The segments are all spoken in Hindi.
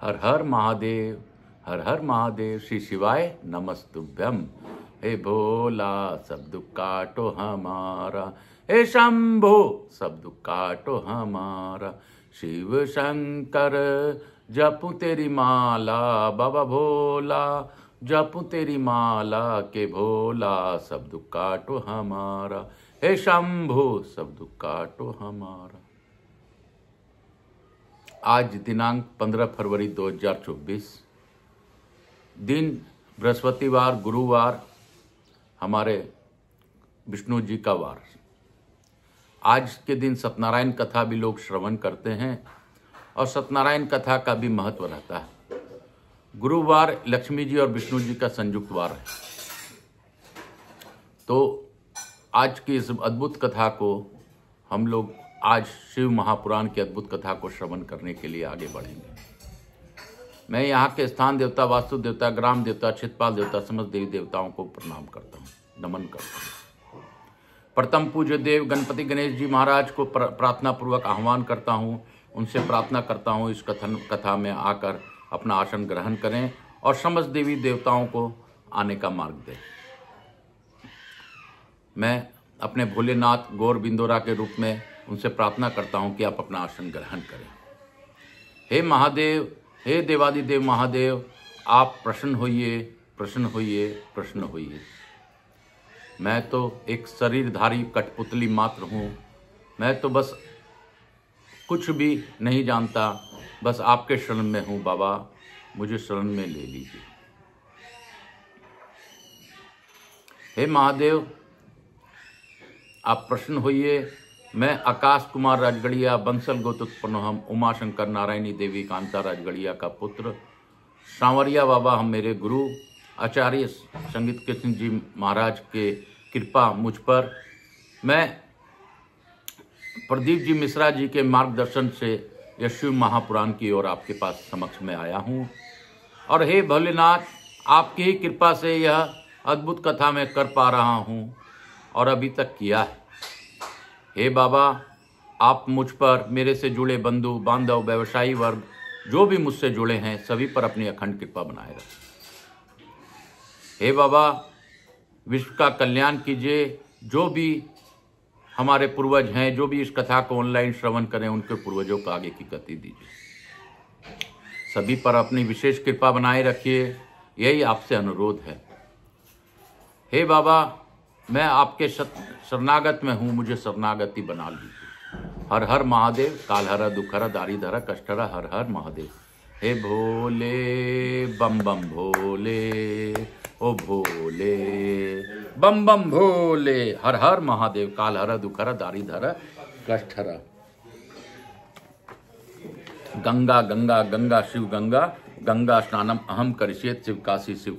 हर हर महादेव, हर हर महादेव। श्री शिवाय नमस्तुभ्यम। हे भोला सब दुख काटो हमारा, हे शंभो सब दुख काटो हमारा। शिव शंकर जपू तेरी माला, बाबा भोला जपू तेरी माला के भोला सब दुख काटो हमारा। हे शंभो सब दुख काटो हमारा। आज दिनांक 15 फरवरी 2024, दिन बृहस्पतिवार, गुरुवार, हमारे विष्णु जी का वार। आज के दिन सत्यनारायण कथा भी लोग श्रवण करते हैं और सत्यनारायण कथा का भी महत्व रहता है। गुरुवार लक्ष्मी जी और विष्णु जी का संयुक्त वार है। तो आज की इस अद्भुत कथा को हम लोग आज शिव महापुराण की अद्भुत कथा को श्रवण करने के लिए आगे बढ़ेंगे। मैं यहाँ के स्थान देवता, वास्तु देवता, ग्राम देवता, क्षेत्रपाल देवता, समस्त देवी देवताओं को प्रणाम करता हूँ, नमन करता हूँ। प्रथम पूज्य देव गणपति गणेश जी महाराज को प्रार्थना पूर्वक आह्वान करता हूँ, उनसे प्रार्थना करता हूँ इस कथा में आकर अपना आसन ग्रहण करें और समस्त देवी देवताओं को आने का मार्ग दें। मैं अपने भोलेनाथ गौर बिंदोरा के रूप में उनसे प्रार्थना करता हूं कि आप अपना आसन ग्रहण करें। हे महादेव, हे देवादिदेव महादेव, आप प्रसन्न होइए, प्रसन्न होइए, प्रसन्न होइए। मैं तो एक शरीरधारी कठपुतली मात्र हूं। मैं तो बस कुछ भी नहीं जानता, बस आपके शरण में हूं। बाबा मुझे शरण में ले लीजिए। हे महादेव, आप प्रसन्न होइए। मैं आकाश कुमार राजगढ़िया, बंसल गोत्रोत्पन्न हम, उमाशंकर नारायणी देवी कांता राजगढ़िया का पुत्र, सांवरिया बाबा हम मेरे गुरु आचार्य संगीत कृष्ण जी महाराज के कृपा मुझ पर, मैं प्रदीप जी मिश्रा जी के मार्गदर्शन से यह शिव महापुराण की ओर आपके पास समक्ष में आया हूँ। और हे भोलेनाथ, आपकी ही कृपा से यह अद्भुत कथा मैं कर पा रहा हूँ और अभी तक किया है। हे बाबा, आप मुझ पर, मेरे से जुड़े बंधु बांधव, व्यवसायी वर्ग जो भी मुझसे जुड़े हैं, सभी पर अपनी अखंड कृपा बनाए रखें। हे बाबा, विश्व का कल्याण कीजिए। जो भी हमारे पूर्वज हैं, जो भी इस कथा को ऑनलाइन श्रवण करें, उनके पूर्वजों को आगे की गति दीजिए। सभी पर अपनी विशेष कृपा बनाए रखिए, यही आपसे अनुरोध है। हे बाबा, मैं आपके शरणागत में हूँ, मुझे शरणागति बना लीजिए। हर हर महादेव, कालहर दुखहर दारिधर कष्टहर, हर हर महादेव। हे भोले बम बम भोले, ओ भोले बम बम भोले, हर हर महादेव, कालहर दुखहर दारिधर कष्टहर। गंगा गंगा गंगा शिव गंगा, गंगा स्नानम अहम करिष्येत, शिव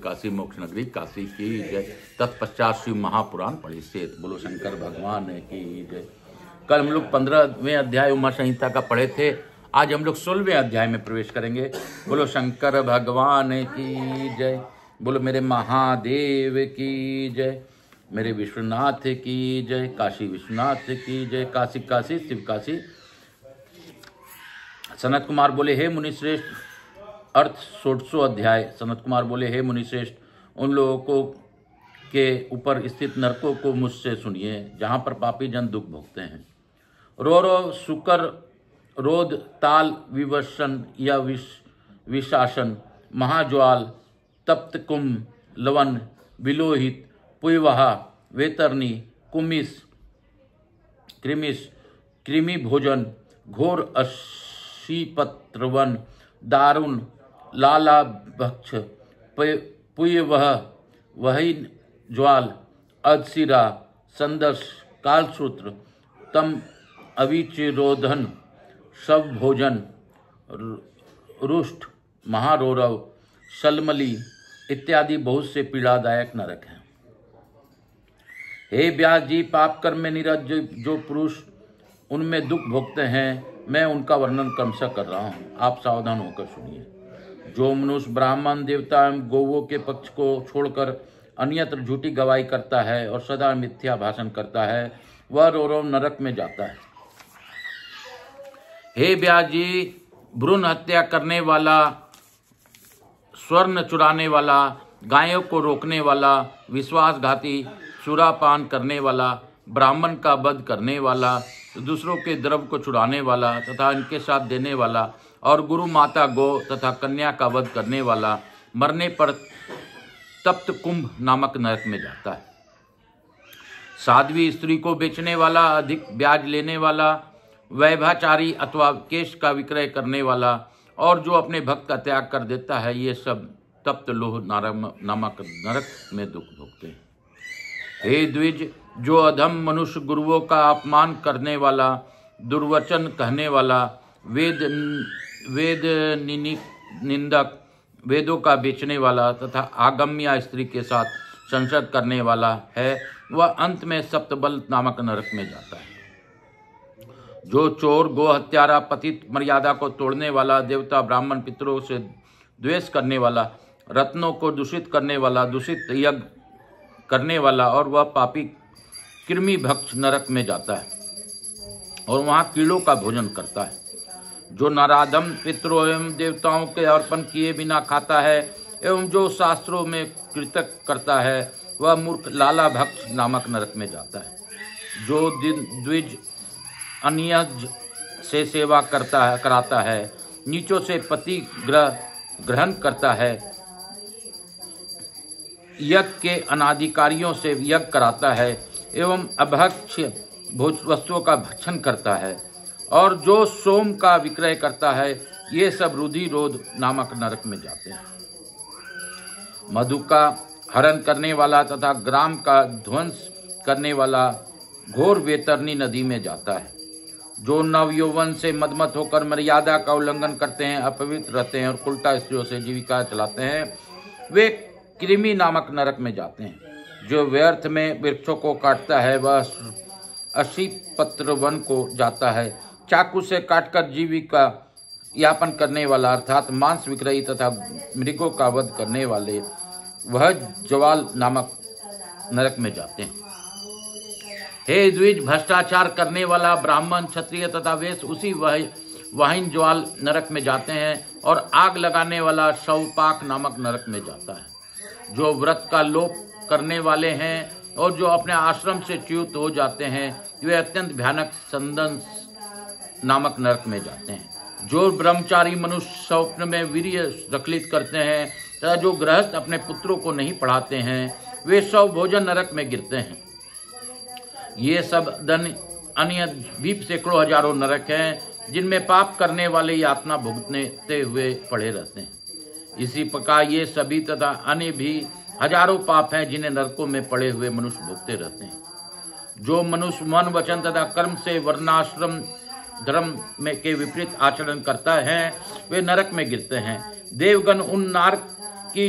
काशी मोक्ष नगरी काशी की जय। तत्पश्चात शिव महापुराण पढ़िष्येत। बोलो शंकर भगवान की जय। कल हम लोग 15वें अध्याय उमा संहिता का पढ़े थे। आज हम लोग 16वें अध्याय में प्रवेश करेंगे। बोलो शंकर भगवान की जय। बोलो मेरे महादेव की जय, मेरे विश्वनाथ की जय, काशी विश्वनाथ की जय, काशी शिव काशी। सनत कुमार बोले, हे मुनिश्रेष्ठ, अर्थ 16वां अध्याय। सनत कुमार बोले, हे मुनिश्रेष्ठ, उन लोगों को के ऊपर स्थित नरकों को मुझसे सुनिए, जहाँ पर पापी जन दुख भोगते हैं। रो शुकर, रोध, ताल, विवशन या विशासन, महाज्वाल, तप्त कुंभ, लवन, विलोहित, पुयवहा, वेतरनी, कुमिस, कृमिस, कृमि भोजन, घोर अशीपत्रवन, दारुण, लाला भक्ष, पुयवह, वही ज्वाल, अदशिरा, संदर्श, कालसूत्र, तम अविचिरोधन, शव भोजन, रुष्ट, महारोरव, शलमली इत्यादि बहुत से पीड़ादायक नरक हैं। हे व्यास जी, पाप कर्म में निरत जो पुरुष उनमें दुख भोगते हैं, मैं उनका वर्णन क्रमशः कर रहा हूँ, आप सावधान होकर सुनिए। जो मनुष्य ब्राह्मण, देवता एवं गौवों के पक्ष को छोड़कर अन्यत्र झूठी गवाही करता है और सदा मिथ्या भाषण करता है, वह रोरव नरक में जाता है। हे व्यास जी, भ्रूण हत्या करने वाला, स्वर्ण चुराने वाला, गायों को रोकने वाला, विश्वासघाती, सुरापान करने वाला, ब्राह्मण का वध करने वाला, दूसरों के द्रव्य को चुराने वाला तथा इनके साथ देने वाला, और गुरु माता, गौ तथा कन्या का वध करने वाला मरने पर तप्त कुंभ नामक नरक में जाता है। साध्वी स्त्री को बेचने वाला, अधिक ब्याज लेने वाला, वैभाचारी अथवा केश का विक्रय करने वाला और जो अपने भक्त का त्याग कर देता है, ये सब तप्त लोह नामक नरक में दुख भोगते हैं। हे द्विज, जो अधम मनुष्य गुरुओं का अपमान करने वाला, दुर्वचन कहने वाला, वेद निंदक, वेदों का बेचने वाला तथा आगम्या स्त्री के साथ संसद करने वाला है, वह अंत में सप्तबल नामक नरक में जाता है। जो चोर, गो हत्यारा, पतित, मर्यादा को तोड़ने वाला, देवता, ब्राह्मण, पितरों से द्वेष करने वाला, रत्नों को दूषित करने वाला, दूषित यज्ञ करने वाला, और वह पापी कृमि भक्ष नरक में जाता है और वहाँ कीड़ों का भोजन करता है। जो नराधम पितरों एवं देवताओं के अर्पण किए बिना खाता है एवं जो शास्त्रों में कृतक करता है, वह मूर्ख लाला भक्ष नामक नरक में जाता है। जो द्विज अन्यज से सेवा कराता है, नीचों से पति ग्रहण करता है, यज्ञ के अनाधिकारियों से यज्ञ कराता है एवं अभक्ष्य वस्तुओं का भक्षण करता है, और जो सोम का विक्रय करता है, ये सब रुधिरोध नामक नरक में जाते हैं। मधु का हरण करने वाला तथा ग्राम का ध्वंस करने वाला घोर वैतरणी नदी में जाता है। जो नवयौवन से मदमत होकर मर्यादा का उल्लंघन करते हैं, अपवित्र रहते हैं और उल्टा स्त्रियों से जीविका चलाते हैं, वे कृमि नामक नरक में जाते हैं। जो व्यर्थ में वृक्षों को काटता है, वह अशीपत्र वन को जाता है। चाकू से काटकर जीविका यापन करने वाला अर्थात मांस विक्रयी तथा मृगों का वध करने वाले, वह ज्वाल नामक नरक में जाते हैं। हे द्विज, भ्रष्टाचार करने वाला ब्राह्मण, क्षत्रिय तथा वेश्य उसी वाहिन ज्वाल नरक में जाते हैं, और आग लगाने वाला शवपाक नामक नरक में जाता है। जो व्रत का लोप करने वाले हैं और जो अपने आश्रम से च्युत हो जाते हैं, वे अत्यंत भयानक संदंस नामक नरक में जाते हैं। जो ब्रह्मचारी मनुष्य स्वप्न में वीर्य रखलित करते हैं तथा जो गृहस्थ अपने पुत्रों को नहीं पढ़ाते हैं, वे सब भोजन नरक में गिरते हैं। ये सब अन्य द्वीप सैकड़ों हजारों नरक हैं, जिनमें पाप करने वाले यातना भुगतते हुए पड़े रहते हैं। इसी प्रकार ये सभी तथा अन्य भी हजारों पाप हैं, जिन्हें नरकों में पड़े हुए मनुष्य भुगते रहते हैं। जो मनुष्य मन, वचन तथा कर्म से वर्णाश्रम धर्म में के विपरीत आचरण करता है, वे नरक में गिरते हैं। देवगण उन नरक की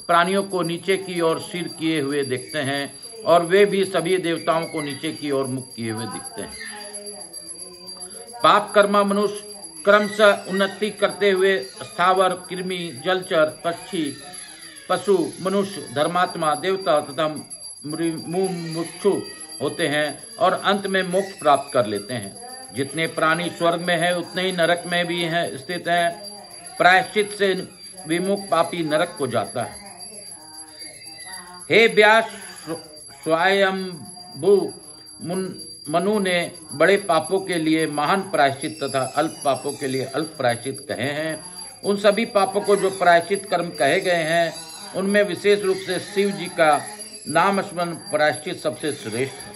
प्राणियों को नीचे की ओर सिर किए हुए देखते हैं, और वे भी सभी देवताओं को नीचे की ओर मुख किए हुए दिखते हैं। पाप कर्मा मनुष्य क्रमशः उन्नति करते हुए स्थावर, कृमि, जलचर, पशु, मनुष्य, धर्मात्मा, देवता तथा मुमुक्षु होते हैं और अंत में मोक्ष प्राप्त कर लेते हैं। जितने प्राणी स्वर्ग में है, उतने ही नरक में भी हैं स्थित हैं। प्रायश्चित से विमुख पापी नरक को जाता है। हे व्यास, स्वयंभू मनु ने बड़े पापों के लिए महान प्रायश्चित तथा अल्प पापों के लिए अल्प प्रायश्चित कहे हैं। उन सभी पापों को जो प्रायश्चित कर्म कहे गए हैं, उनमें विशेष रूप से शिव जी का नाम स्मरण प्रायश्चित सबसे श्रेष्ठ है।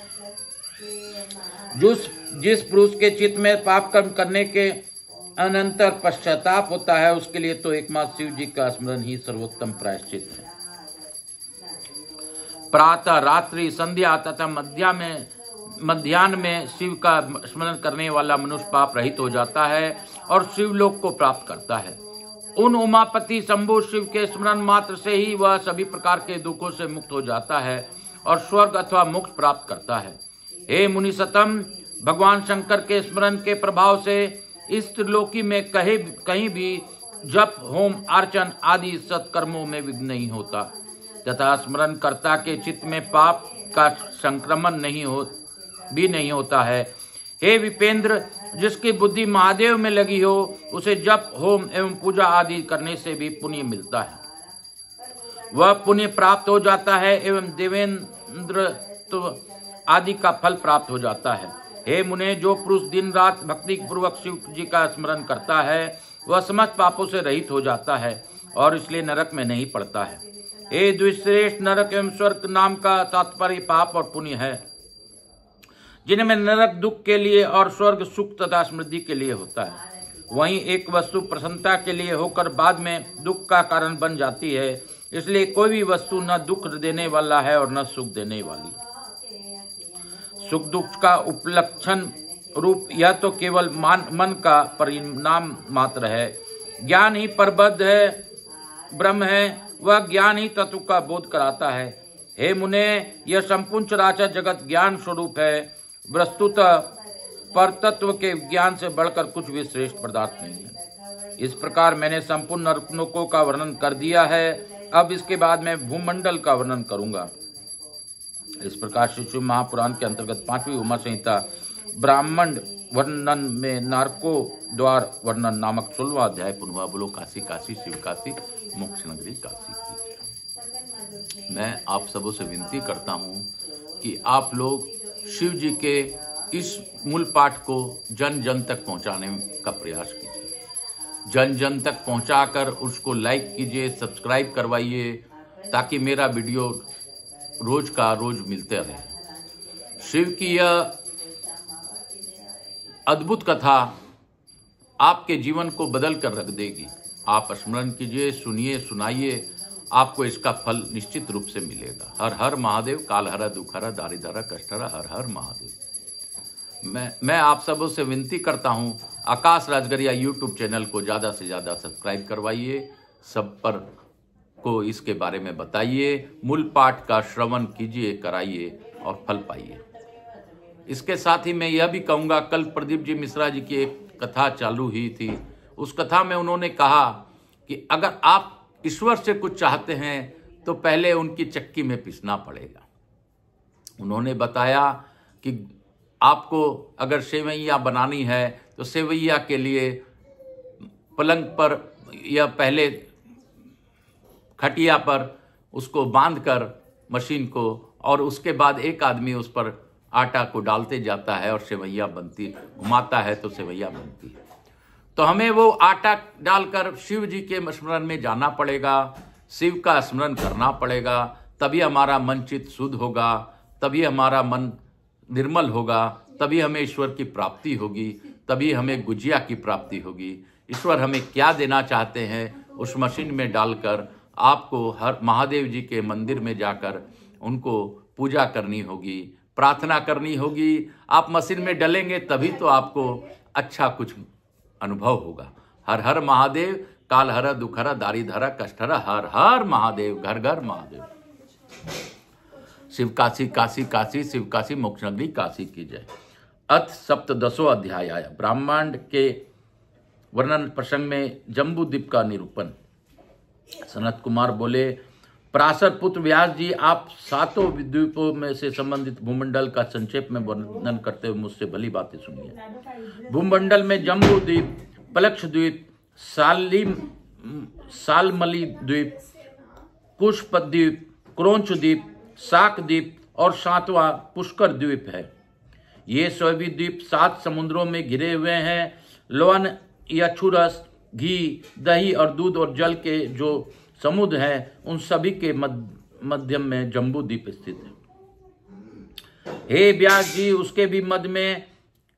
जिस पुरुष के चित्त में पाप कर्म करने के अनंतर पश्चाताप होता है, उसके लिए तो एकमात्र शिव जी का स्मरण ही सर्वोत्तम प्रायश्चित है। प्रातः, रात्रि, संध्या तथा मध्याह्न में शिव का स्मरण करने वाला मनुष्य पाप रहित हो जाता है और शिवलोक को प्राप्त करता है। उन उमापति शंभु शिव के स्मरण मात्र से ही वह सभी प्रकार के दुखों से मुक्त हो जाता है और स्वर्ग अथवा मोक्ष प्राप्त करता है। हे मुनिसतम, भगवान शंकर के स्मरण के प्रभाव से इस त्रिलोकी में कहीं भी जप, होम, अर्चन आदि सत्कर्मों में विघ्न नहीं होता तथा स्मरण कर्ता के चित्त में पाप का संक्रमण नहीं होता है। हे विपेंद्र, जिसकी बुद्धि महादेव में लगी हो, उसे जप, होम एवं पूजा आदि करने से भी पुण्य मिलता है। वह पुण्य प्राप्त हो जाता है एवं देवेंद्र आदि का फल प्राप्त हो जाता है। हे मुने, जो पुरुष दिन रात भक्ति पूर्वक शिव जी का स्मरण करता है वह समस्त पापों से रहित हो जाता है और इसलिए नरक में नहीं पड़ता है। हे द्विश्रेष्ठ, नरक एवं स्वर्ग नाम का तात्पर्य पाप और पुण्य है, जिनमें नरक दुख के लिए और स्वर्ग सुख तथा समृद्धि के लिए होता है। वहीं एक वस्तु प्रसन्नता के लिए होकर बाद में दुख का कारण बन जाती है, इसलिए कोई भी वस्तु न दुख देने वाला है और न सुख देने वाली। सुख दुख का उपलक्षण रूप यह तो केवल मन का परिणाम मात्र है। ज्ञान ही परबद्ध है, ब्रह्म है, वह ज्ञान ही तत्व का बोध कराता है। हे मुने, यह संपूर्ण चराचर जगत ज्ञान स्वरूप है। वस्तुतः पर तत्व के ज्ञान से बढ़कर कुछ भी श्रेष्ठ पदार्थ नहीं है। इस प्रकार मैंने संपूर्ण नरकों का वर्णन कर दिया है। अब इसके बाद मैं भूमंडल का वर्णन करूंगा। इस प्रकार शिव महापुराण के अंतर्गत 5वीं उमा संहिता ब्राह्मण वर्णन में नारको द्वार वर्णन नामक 16वां अध्याय पुनः बोलो काशी काशी शिव काशी मोक्ष नगरी काशी की। मैं आप सबों से विनती करता हूं कि आप लोग शिव जी के इस मूल पाठ को जन जन तक पहुंचाने का प्रयास कीजिए। जन जन तक पहुंचाकर उसको लाइक कीजिए, सब्सक्राइब करवाइए, ताकि मेरा वीडियो रोज का रोज मिलते रहे। शिव की यह अद्भुत कथा आपके जीवन को बदल कर रख देगी। आप स्मरण कीजिए, सुनिए, सुनाइए, आपको इसका फल निश्चित रूप से मिलेगा। हर हर महादेव, कालहरा दुखहरा दारिद्रहरा कष्टहरा, हर हर महादेव। मैं आप सबों से विनती करता हूं, आकाश राजगरिया यूट्यूब चैनल को ज़्यादा से ज़्यादा सब्सक्राइब करवाइए, सब पर को इसके बारे में बताइए, मूल पाठ का श्रवण कीजिए, कराइए और फल पाइए। इसके साथ ही मैं यह भी कहूँगा, कल प्रदीप जी मिश्रा जी की एक कथा चालू हुई थी। उस कथा में उन्होंने कहा कि अगर आप ईश्वर से कुछ चाहते हैं तो पहले उनकी चक्की में पीसना पड़ेगा। उन्होंने बताया कि आपको अगर सेवैया बनानी है तो सेवैया के लिए पलंग पर या पहले खटिया पर उसको बांधकर मशीन को, और उसके बाद एक आदमी उस पर आटा को डालते जाता है और सेवैया बनती, घुमाता है तो सेवैया बनती है। तो हमें वो आटा डालकर शिव जी के स्मरण में जाना पड़ेगा, शिव का स्मरण करना पड़ेगा, तभी हमारा मन चित्त शुद्ध होगा, तभी हमारा मन निर्मल होगा, तभी हमें ईश्वर की प्राप्ति होगी, तभी हमें गुजिया की प्राप्ति होगी। ईश्वर हमें क्या देना चाहते हैं उस मशीन में डालकर आपको हर महादेव जी के मंदिर में जाकर उनको पूजा करनी होगी, प्रार्थना करनी होगी। आप मशीन में डलेंगे तभी तो आपको अच्छा कुछ अनुभव होगा। हर हर महादेव, कालहरा दुखहरा दारिद्रहरा कष्टहरा, हर हर महादेव, घर घर महादेव। शिव काशी काशी काशी, शिव काशी मोक्ष नगरी काशी की जय। अथ सप्तदशो अध्याय आया। ब्रह्मांड के वर्णन प्रसंग में जम्बूद्वीप का निरूपण। सनत कुमार बोले, पराशर पुत्र व्यास जी, आप 7 द्वीपों में से संबंधित भूमंडल का संक्षेप में वर्णन करते हुए मुझसे भली बातें सुनिए। भूमंडल में जम्बू द्वीप, पलक्ष द्वीप, सालमली द्वीप, पुष्प द्वीप, क्रोंच द्वीप, शाक द्वीप और 7वां पुष्कर द्वीप है। ये सभी द्वीप 7 समुद्रों में घिरे हुए हैं। लवण, यक्षुरस, घी, दही और दूध और जल के जो समुद्र हैं, उन सभी के मध्यम में जम्बू द्वीप स्थित है। हे व्यास जी, उसके भी मध्य में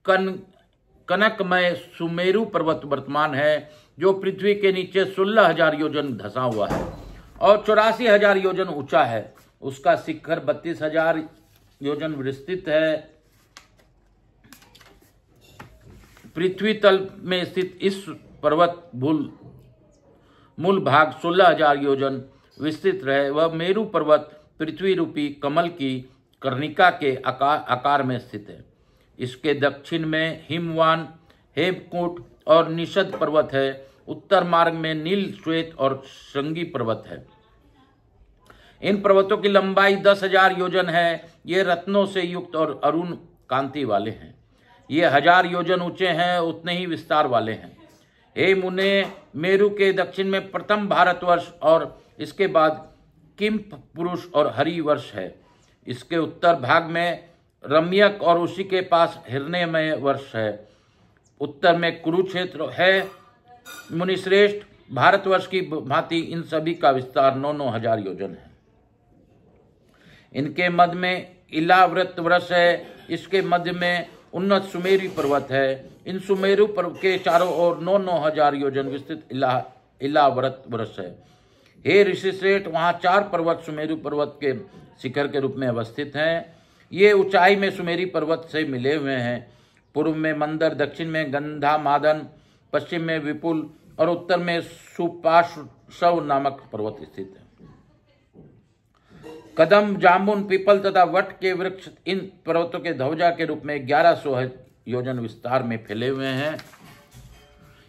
कनकमय सुमेरु पर्वत वर्तमान है, जो पृथ्वी के नीचे 16,000 योजन धंसा हुआ है और 84,000 योजन ऊंचा है। उसका शिखर 32,000 योजन विस्तृत है। पृथ्वी तल में स्थित इस पर्वत मूल भाग 16,000 योजन विस्तृत रहे। वह मेरु पर्वत पृथ्वी रूपी कमल की कर्णिका के आकार में स्थित है। इसके दक्षिण में हिमवान, हेमकूट और निषद पर्वत है। उत्तर मार्ग में नील, श्वेत और श्रृंगी पर्वत है। इन पर्वतों की लंबाई 10,000 योजन है। ये रत्नों से युक्त और अरुण कांति वाले हैं। ये 1000 योजन ऊंचे हैं, उतने ही विस्तार वाले हैं। हे मुने, मेरु के दक्षिण में प्रथम भारतवर्ष और इसके बाद किम्प पुरुष और हरिवर्ष है। इसके उत्तर भाग में रम्यक और उसी के पास हिरण्यमय वर्ष है। उत्तर में कुरुक्षेत्र है। मुनिश्रेष्ठ, भारतवर्ष की भांति इन सभी का विस्तार 9-9 हजार योजन है। इनके मध्य में इलाव्रत वर्ष है। इसके मध्य में उन्नत सुमेरु पर्वत है। इन सुमेरु पर्वत के चारों ओर 9-9 हजार योजन विस्तृत इलाव्रत वर्ष है। हे ऋषिश्रेष्ठ, वहाँ 4 पर्वत सुमेरु पर्वत के शिखर के रूप में अवस्थित हैं। ये ऊंचाई में सुमेरु पर्वत से मिले हुए हैं। पूर्व में मंदर, दक्षिण में गंधामादन, पश्चिम में विपुल और उत्तर में सुपार्श्व नामक पर्वत स्थित है। कदम, जामुन, पीपल तथा वट के वृक्ष इन पर्वतों के ध्वजा के रूप में 1100 योजन विस्तार में फैले हुए हैं।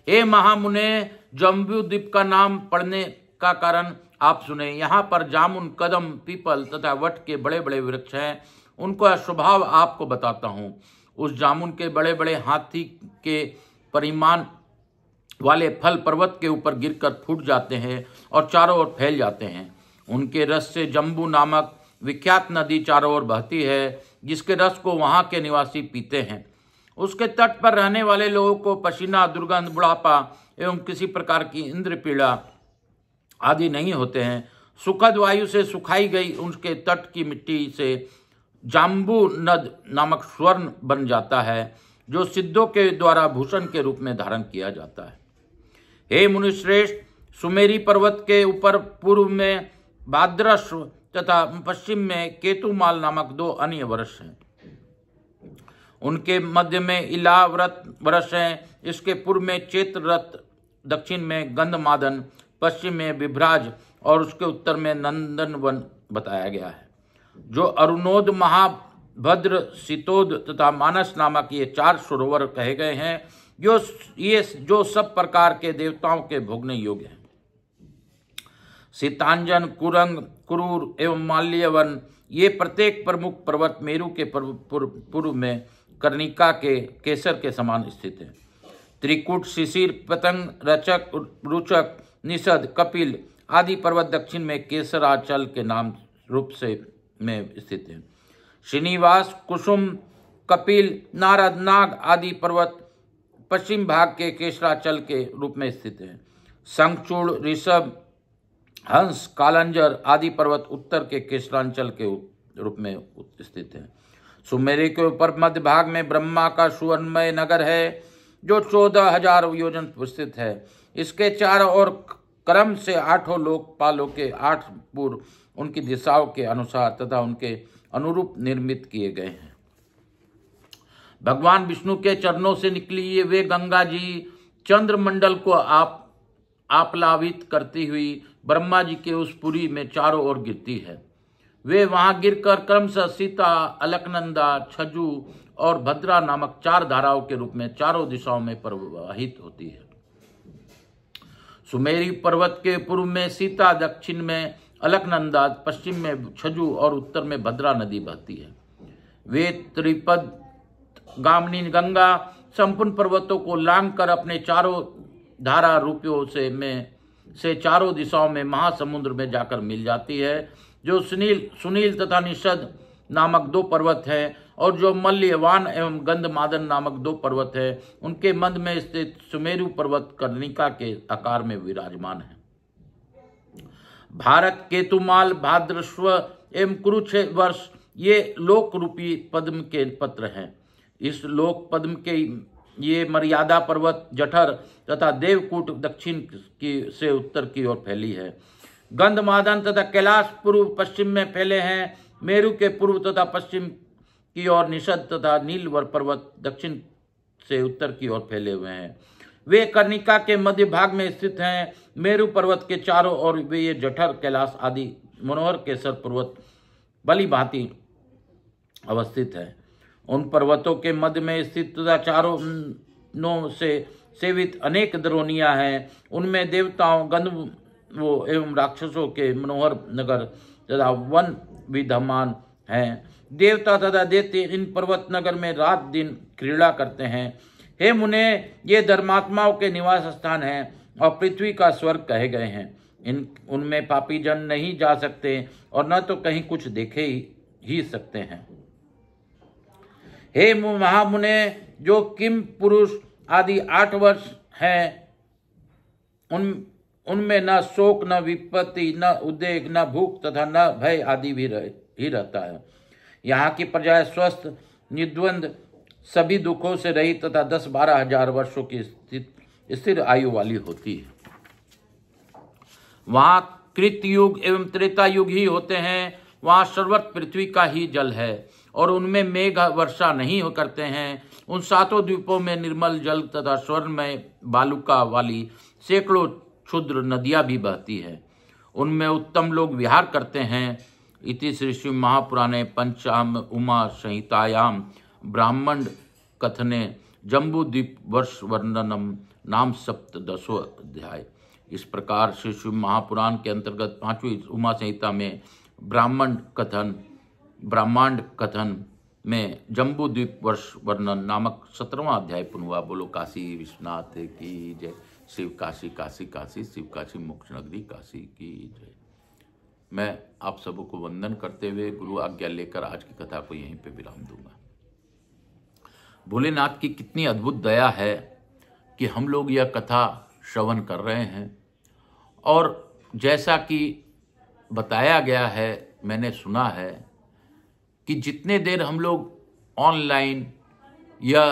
हे महामुने, जम्बू द्वीप का नाम पड़ने का कारण आप सुने। यहाँ पर जामुन, कदम, पीपल तथा वट के बड़े बड़े वृक्ष हैं। उनका स्वभाव आपको बताता हूँ। उस जामुन के बड़े बड़े हाथी के परिमाण वाले फल पर्वत के ऊपर गिरकर फूट जाते हैं और चारों ओर फैल जाते हैं। उनके रस से जम्बू नामक विख्यात नदी चारों ओर बहती है, जिसके रस को वहाँ के निवासी पीते हैं। उसके तट पर रहने वाले लोगों को पसीना, दुर्गंध, बुढ़ापा एवं किसी प्रकार की इंद्र पीड़ा आदि नहीं होते हैं। सुखद वायु से सुखाई गई उनके तट की मिट्टी से जाम्बू नद नामक स्वर्ण बन जाता है, जो सिद्धों के द्वारा भूषण के रूप में धारण किया जाता है। हे मुनिश्रेष्ठ, सुमेरी पर्वत के ऊपर पूर्व में भाद्रश्व तथा पश्चिम में केतुमाल नामक 2 अन्य वर्ष हैं। उनके मध्य में इलाव्रत वर्ष है। इसके पूर्व में चैत्ररथ, दक्षिण में गंधमादन, पश्चिम में विभ्राज और उसके उत्तर में नंदनवन बताया गया है। जो अरुणोद, महाभद्र, शीतोद तथा मानस नामक ये 4 सरोवर कहे गए हैं, जो सब प्रकार के देवताओं के भोगने योग्य हैं। सीतांजन, कुरंग, क्रूर एवं माल्यवन ये प्रत्येक प्रमुख पर्वत मेरु के पूर्व में कर्णिका के केसर के समान स्थित है। त्रिकुट, शिशिर, पतंग, रचक, रुचक, निषद, कपिल आदि पर्वत दक्षिण में केसराचल के नाम रूप से में स्थित है। श्रीनिवास, कुसुम, कपिल, नारद, नाग आदि पर्वत पश्चिम भाग के केसराचल के रूप में स्थित है। शंखचूड़, ऋषभ, हंस, कालंजर आदि पर्वत उत्तर के केसरांचल के रूप में स्थित है। सुमेरु के ऊपर मध्य भाग में ब्रह्मा का सुवर्णमय नगर है, जो 14,000 योजन विस्तृत है। इसके चारों ओर क्रम से 8 लोकपालों के 8 पूर्व उनकी दिशाओं के अनुसार तथा उनके अनुरूप निर्मित किए गए हैं। भगवान विष्णु के चरणों से निकली वे गंगा जी चंद्रमंडल को आप्लावित करती हुई ब्रह्मा जी के उस पुरी में चारों ओर गिरती है। वे वहां गिरकर क्रमशः सीता, अलकनंदा, छजू और भद्रा नामक 4 धाराओं के रूप में चारों दिशाओं में प्रवाहित होती है। सुमेरु पर्वत के पूर्व में सीता, दक्षिण में अलकनंदा, पश्चिम में छजू और उत्तर में भद्रा नदी बहती है। वे त्रिपद गामिनी गंगा संपूर्ण पर्वतों को लांग कर अपने चारों धारा रूपों से चारों दिशाओं में महासमुद्र में जाकर मिल जाती है। जो सुनील तथा निषद नामक 2 पर्वत हैं और जो मल्यवान एवं गंधमादन नामक 2 पर्वत हैं, उनके मध्य में स्थित सुमेरु पर्वत कर्णिका के आकार में विराजमान है। भारत, केतुमाल, भाद्रश्व एवं कुरुक्षेत्र वर्ष ये लोक रूपी पद्म के पत्र हैं। इस लोक पद्म के ये मर्यादा पर्वत जठर तथा देवकूट दक्षिण की से उत्तर की ओर फैली है। गंधमादन तथा कैलाश पूर्व पश्चिम में फैले हैं। मेरु के पूर्व तथा पश्चिम की ओर निषद तथा नीलवर पर्वत दक्षिण से उत्तर की ओर फैले हुए हैं। वे कर्णिका के मध्य भाग में स्थित हैं। मेरु पर्वत के चारों ओर वे ये जठर, कैलाश आदि मनोहर केसर पर्वत बली भांति अवस्थित है। उन पर्वतों के मध्य में स्थित तथा चारों नो से सेवित अनेक द्रोणियां हैं। उनमें देवताओं, गंधर्वों एवं राक्षसों के मनोहर नगर तथा वन विद्यमान हैं। देवता तथा दैत्य इन पर्वत नगर में रात दिन क्रीड़ा करते हैं। हे मुने, ये धर्मात्माओं के निवास स्थान हैं। और पृथ्वी का स्वर्ग कहे गए हैं। उनमें पापी जन नहीं जा सकते और न तो कहीं कुछ देखे ही सकते हैं। हे महामुने, जो किम पुरुष आदि 8 वर्ष हैं, उनमें न शोक, न विपत्ति, न उद्वेग, न भूख तथा न भय आदि भी ही रहता है। यहाँ की प्रजा स्वस्थ, निर्द्वंद, सभी दुखों से रहित तथा 10-12 हजार वर्षों की स्थिर आयु वाली होती है। वहां कृत युग एवं त्रेता युग ही होते हैं। वहां सर्वत्र पृथ्वी का ही जल है और उनमें मेघ वर्षा नहीं करते हैं। उन 7 द्वीपों में निर्मल जल तथा स्वर्णमय बालुका वाली सैकड़ों क्षुद्र नदियां भी बहती है। उनमें उत्तम लोग विहार करते हैं। इति श्री शिव महापुराणे पंचाम उमा संहितायाम ब्राह्मण कथने जम्बूद्वीप वर्ष वर्णनम नाम 17वां अध्याय। इस प्रकार श्री शिव महापुराण के अंतर्गत 5वीं उमा संहिता में ब्रह्मांड कथन में जम्बूद्वीप वर्ष वर्णन नामक 17वां अध्याय पूर्ण हुआ। बोलो काशी विश्वनाथ की जय। शिव काशी काशी काशी शिव काशी मोक्ष नगरी काशी की जय। मैं आप सबों को वंदन करते हुए गुरु आज्ञा लेकर आज की कथा को यहीं पे विराम दूंगा। भोलेनाथ की कितनी अद्भुत दया है कि हम लोग यह कथा श्रवण कर रहे हैं। और जैसा कि बताया गया है, मैंने सुना है कि जितने देर हम लोग ऑनलाइन या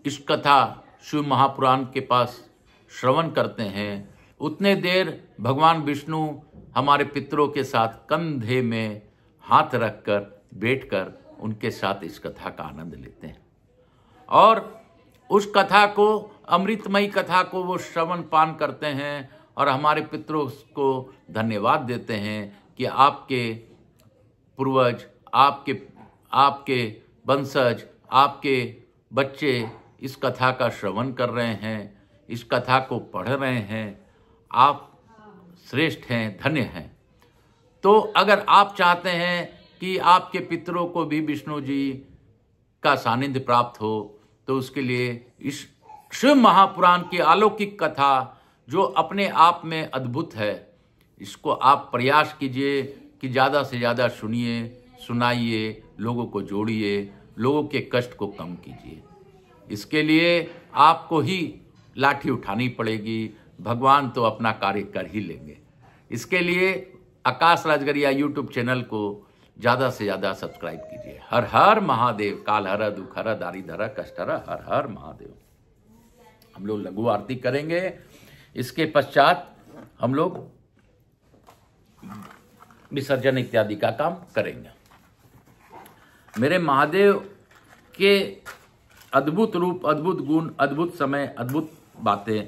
इस कथा शिव महापुराण के पास श्रवण करते हैं, उतने देर भगवान विष्णु हमारे पितरों के साथ कंधे में हाथ रखकर बैठकर उनके साथ इस कथा का आनंद लेते हैं और उस कथा को, अमृतमयी कथा को वो श्रवण पान करते हैं और हमारे पितरों को धन्यवाद देते हैं कि आपके पूर्वज, आपके वंशज, आपके बच्चे इस कथा का श्रवण कर रहे हैं, इस कथा को पढ़ रहे हैं। आप श्रेष्ठ हैं, धन्य हैं। तो अगर आप चाहते हैं कि आपके पितरों को भी विष्णु जी का सानिध्य प्राप्त हो, तो उसके लिए इस शिव महापुराण की अलौकिक कथा जो अपने आप में अद्भुत है, इसको आप प्रयास कीजिए कि ज़्यादा से ज़्यादा सुनिए, सुनाइए, लोगों को जोड़िए, लोगों के कष्ट को कम कीजिए। इसके लिए आपको ही लाठी उठानी पड़ेगी, भगवान तो अपना कार्य कर ही लेंगे। इसके लिए आकाश राजगरिया यूट्यूब चैनल को ज़्यादा से ज़्यादा सब्सक्राइब कीजिए। हर हर महादेव। काल हर दुख हर दारिद्र कष्ट हर, हर हर महादेव। हम लोग लघु आरती करेंगे। इसके पश्चात हम लोग विसर्जन इत्यादि का काम करेंगे। मेरे महादेव के अद्भुत रूप, अद्भुत गुण, अद्भुत समय, अद्भुत बातें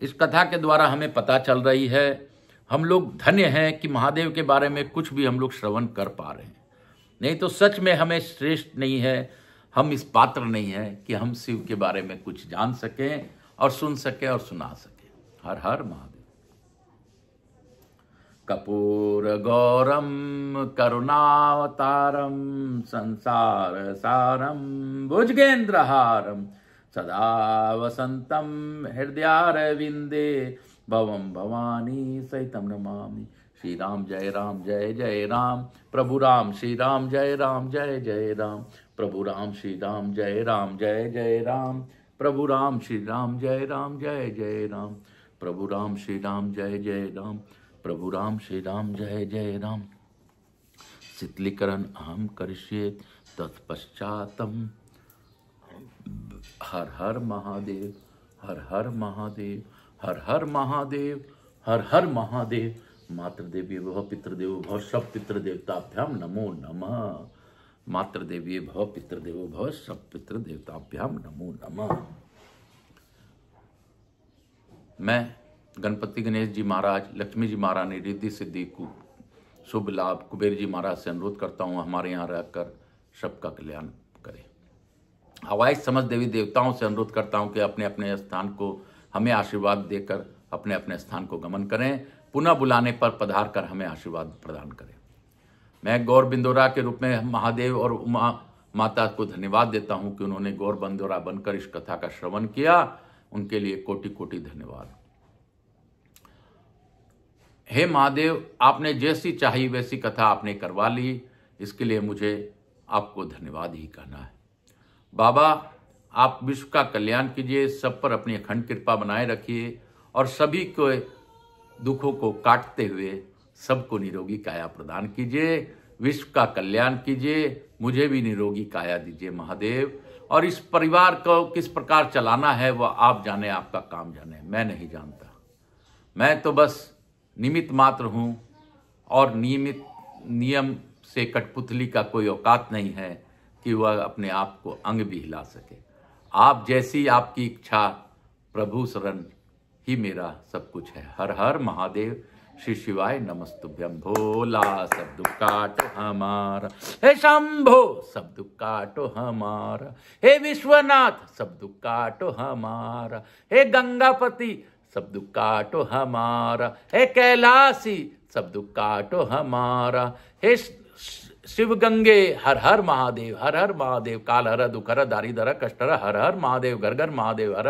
इस कथा के द्वारा हमें पता चल रही है। हम लोग धन्य हैं कि महादेव के बारे में कुछ भी हम लोग श्रवण कर पा रहे हैं। नहीं तो सच में हमें श्रेष्ठ नहीं है, हम इस पात्र नहीं है कि हम शिव के बारे में कुछ जान सकें और सुन सकें और सुना सकें। हर हर महादेव। कपूर गौरम करुणावतारम संसार सारम भुजगेंद्रहारम सदा वसंतम हृदयारविंदे भवम भवानी सहितम नमामि। श्री राम जय राम जय जय राम। प्रभु राम श्री राम जय राम जय जय राम। प्रभु राम श्री राम जय राम जय जय राम। प्रभु राम श्री राम जय राम जय जय राम। प्रभु राम श्री राम जय जय राम। प्रभु राम श्री राम जय जय राम। शीतलीकरण अहम करिष्ये तत्पश्चातम। हर हर महादेव, हर हर महादेव, हर हर महादेव, हर हर महादेव। मातृदेवी भव पितृदेवो भव सब पितृदेवताभ्याम नमो नमः। मातृदेवी भव पितृदेवो भव सब पितृदेवताभ्याम नमो नमः। मैं गणपति गणेश जी महाराज, लक्ष्मी जी महारानी, रिद्धि सिद्धि को शुभ लाभ, कुबेर जी महाराज से अनुरोध करता हूँ हमारे यहाँ रहकर सबका कल्याण करें। हवाई समस्त देवी देवताओं से अनुरोध करता हूँ कि अपने अपने स्थान को हमें आशीर्वाद देकर अपने अपने स्थान को गमन करें। पुनः बुलाने पर पधार कर हमें आशीर्वाद प्रदान करें। मैं गौर बिंदोरा के रूप में महादेव और उमा माता को धन्यवाद देता हूँ कि उन्होंने गौर बिंदोरा बनकर इस कथा का श्रवण किया। उनके लिए कोटि कोटि धन्यवाद। हे महादेव, आपने जैसी चाही वैसी कथा आपने करवा ली, इसके लिए मुझे आपको धन्यवाद ही कहना है। बाबा, आप विश्व का कल्याण कीजिए, सब पर अपनी अखंड कृपा बनाए रखिए और सभी को दुखों को काटते हुए सबको निरोगी काया प्रदान कीजिए। विश्व का कल्याण कीजिए, मुझे भी निरोगी काया दीजिए महादेव। और इस परिवार को किस प्रकार चलाना है वह आप जाने, आपका काम जाने, मैं नहीं जानता। मैं तो बस निमित्त मात्र हूँ और नियम से कठपुतली का कोई औकात नहीं है कि वह अपने आप को अंग भी हिला सके। आप जैसी आपकी इच्छा, प्रभु शरण ही मेरा सब कुछ है। हर हर महादेव, श्री शिवाय नमस्तुभ्यम। भोला सब दुख काटो हमारा, हे शंभो सब दुख काटो हमारा, हे विश्वनाथ सब दुख काटो हमारा, हे गंगापति सब दुख काटो हमारा, हे कैलासी सब दुख काटो हमारा, हे शिव गंगे हर हर महादेव, हर हर महादेव। काल हर दुख हर दारिद्र कष्ट हर हर महादेव, घर घर महादेव हर हर।